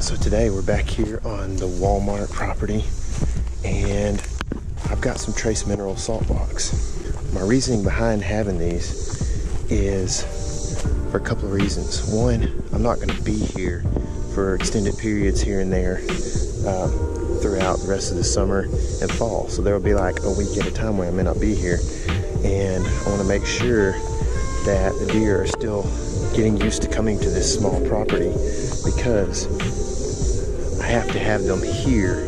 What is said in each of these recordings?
Alright, so today we're back here on the Walmart property and I've got some trace mineral salt blocks. My reasoning behind having these is for a couple of reasons. One, I'm not going to be here for extended periods here and there throughout the rest of the summer and fall. So there will be like a week at a time where I may not be here. And I want to make sure that the deer are still getting used to coming to this small property, because I have to have them here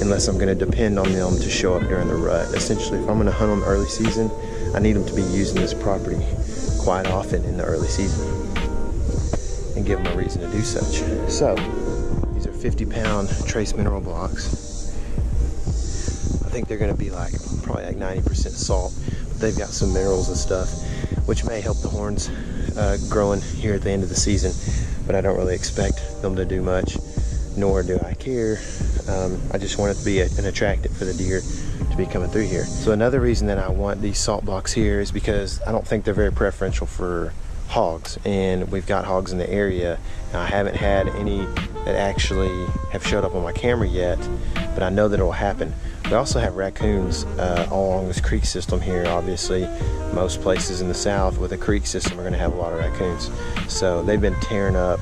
unless I'm going to depend on them to show up during the rut. Essentially, if I'm going to hunt them early season, I need them to be using this property quite often in the early season and give them a reason to do such. So these are 50-pound trace mineral blocks. I think they're going to be probably like 90% salt, but they've got some minerals and stuff which may help the horns growing here at the end of the season, but I don't really expect them to do much, nor do I care. I just want it to be an attractant for the deer to be coming through here. So another reason that I want these salt blocks here is because I don't think they're very preferential for hogs, and we've got hogs in the area. Now, I haven't had any that actually have showed up on my camera yet, but I know that it will happen. We also have raccoons all along this creek system here. Obviously, most places in the south with a creek system are going to have a lot of raccoons. So they've been tearing up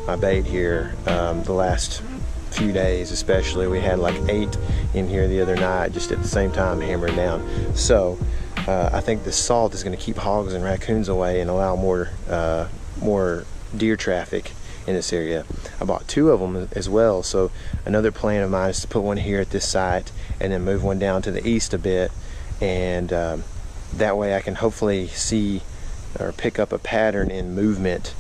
my bait here the last few days especially. We had like 8 in here the other night just at the same time hammering down. So I think the salt is going to keep hogs and raccoons away and allow more deer traffic in this area. I bought 2 of them as well, so another plan of mine is to put one here at this site and then move one down to the east a bit, and that way I can hopefully see or pick up a pattern in movement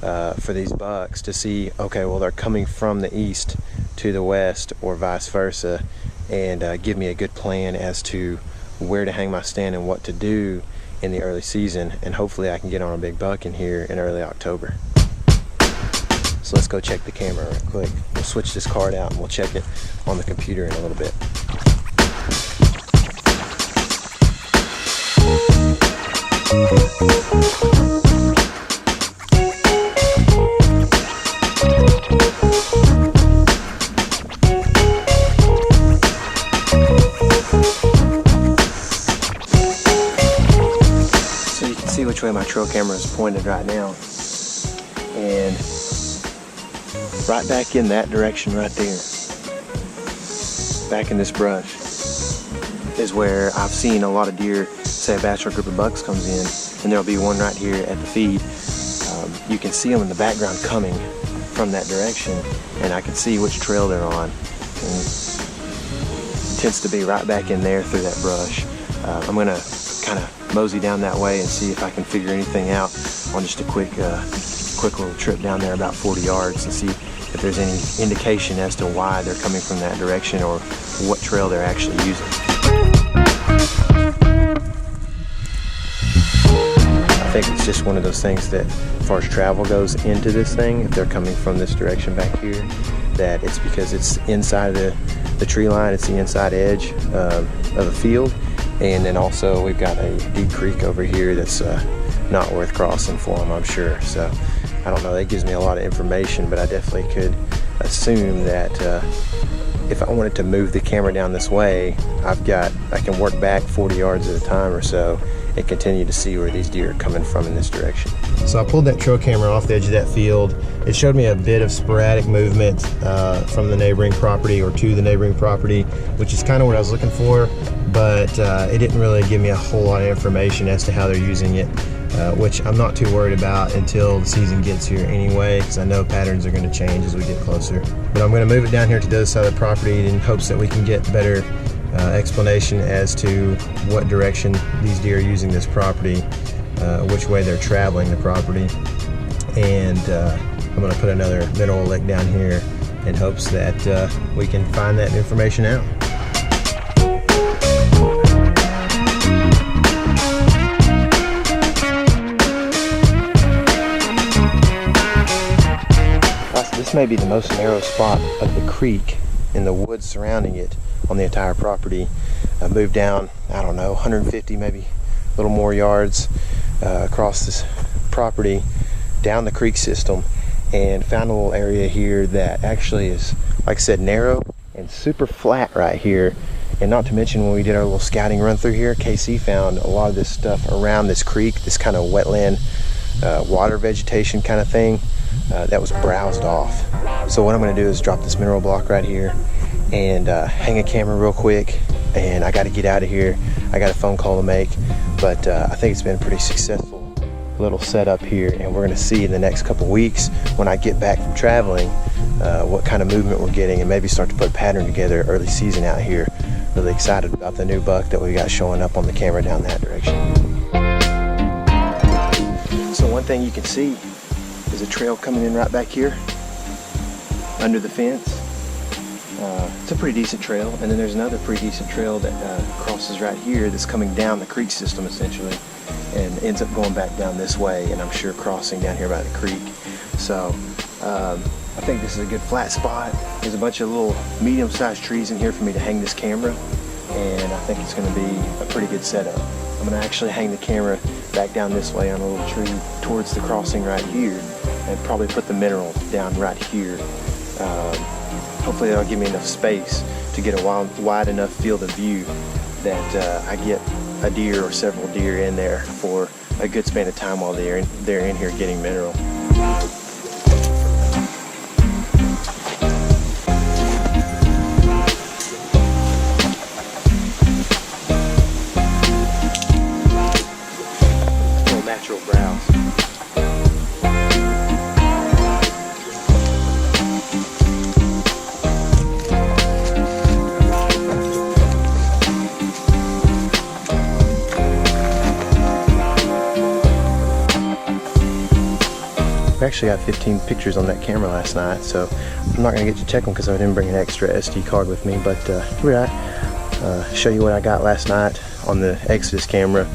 for these bucks to see, okay, well, they're coming from the east to the west or vice versa, and give me a good plan as to where to hang my stand and what to do in the early season, and hopefully I can get on a big buck in here in early October. So let's go check the camera real quick. We'll switch this card out and we'll check it on the computer in a little bit. So you can see which way my trail camera is pointed right now, and right back in that direction right there, back in this brush, is where I've seen a lot of deer. Say a bachelor group of bucks comes in, and there'll be one right here at the feed. You can see them in the background coming from that direction, and I can see which trail they're on. And it tends to be right back in there through that brush. I'm gonna kind of mosey down that way and see if I can figure anything out on just a quick little trip down there about 40 yards and see if there's any indication as to why they're coming from that direction or what trail they're actually using. I think it's just one of those things that, as far as travel goes into this thing, if they're coming from this direction back here, that it's because it's inside the tree line, it's the inside edge of a field, and then also we've got a deep creek over here that's not worth crossing for them, I'm sure. So I don't know, that gives me a lot of information, but I definitely could assume that if I wanted to move the camera down this way, I can work back 40 yards at a time or so and continue to see where these deer are coming from in this direction. So I pulled that trail camera off the edge of that field. It showed me a bit of sporadic movement from the neighboring property or to the neighboring property, which is kind of what I was looking for, but it didn't really give me a whole lot of information as to how they're using it, which I'm not too worried about until the season gets here anyway, because I know patterns are going to change as we get closer. But I'm going to move it down here to the other side of the property in hopes that we can get better explanation as to what direction these deer are using this property, which way they're traveling the property, and I'm going to put another mineral lick down here in hopes that we can find that information out. This may be the most narrow spot of the creek in the woods surrounding it on the entire property. I moved down, I don't know, 150, maybe a little more yards across this property down the creek system, and found a little area here that actually is, like I said, narrow and super flat right here. And not to mention, when we did our little scouting run through here, KC found a lot of this stuff around this creek, this kind of wetland water vegetation kind of thing that was browsed off. So what I'm going to do is drop this mineral block right here and hang a camera real quick, and I got to get out of here. I got a phone call to make, but I think it's been a pretty successful little setup here, and we're going to see in the next couple weeks when I get back from traveling what kind of movement we're getting, and maybe start to put a pattern together early season out here. Really excited about the new buck that we got showing up on the camera down that direction. So one thing you can see is a trail coming in right back here under the fence. It's a pretty decent trail, and then there's another pretty decent trail that crosses right here that's coming down the creek system essentially, and ends up going back down this way, and I'm sure crossing down here by the creek. So I think this is a good flat spot. There's a bunch of little medium-sized trees in here for me to hang this camera, and I think it's going to be a pretty good setup. I'm going to actually hang the camera back down this way on a little tree towards the crossing right here, and probably put the mineral down right here. Hopefully that'll give me enough space to get a wide enough field of view that I get a deer or several deer in there for a good span of time while they're in here getting mineral. Little natural browse. We actually got 15 pictures on that camera last night, so I'm not going to get to check them because I didn't bring an extra SD card with me, but we're show you what I got last night on the Exodus camera,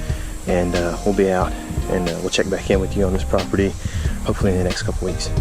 and we'll be out, and we'll check back in with you on this property hopefully in the next couple weeks.